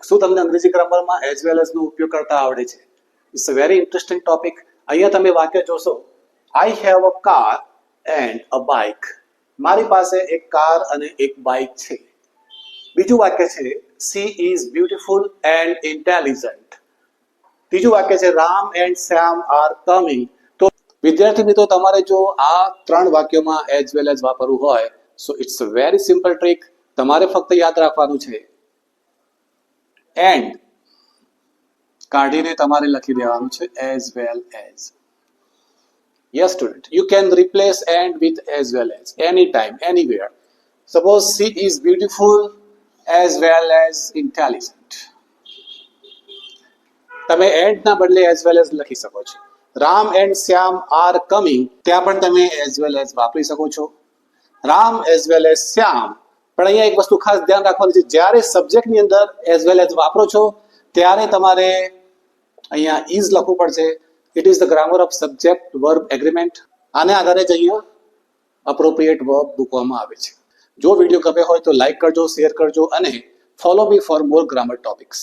શું તમને અંગ્રેજી ગ્રામરમાં એઝ વેલ એઝ નો ઉપયોગ કરતા આવડે છે? It's a very interesting topic. અહીંયા તમે વાક્ય જોશો, I have a car and a bike. મારી પાસે એક કાર અને એક બાઇક છે. બીજું વાક્ય છે, she is beautiful and intelligent. ત્રીજું વાક્ય છે, Ram and Shyam R coming. તો વિદ્યાર્થી મિત્રો, તમારે જો આ 3 વાક્યોમાં એઝ વેલ એઝ વાપરવું હોય, so it's a very simple trick. તમારે ફક્ત યાદ રાખવાનું છે, એન્ડ કાઢીને તમારે લખી દેવાનું છે as well as. Yes student, you can replace and with as well as any time, anywhere. Suppose she is beautiful as well as intelligent. તમે એન્ડ ના બદલે એઝ વેલ એઝ લખી શકો છો. Ram and Shyam R coming, ત્યાં પણ તમે as well as વાપરી શકો છો. રામ એઝ વેલ એઝ શ્યામ. પણ અહીંયા એક વસ્તુ ખાસ ધ્યાન રાખવાની છે, જ્યારે સબ્જેક્ટની અંદર એઝ વેલ એઝ વાપરો છો ત્યારે તમારે અહીંયા ઇઝ લખવું પડશે. It is the grammar of subject verb agreement. આને આધારે જ અહીંયા અપ્રોપ્રિએટ વર્બ મૂકવામાં આવે છે. જો વિડીયો ગમે હોય તો લાઈક કરજો, શેર કરજો અને follow me for more grammar topics.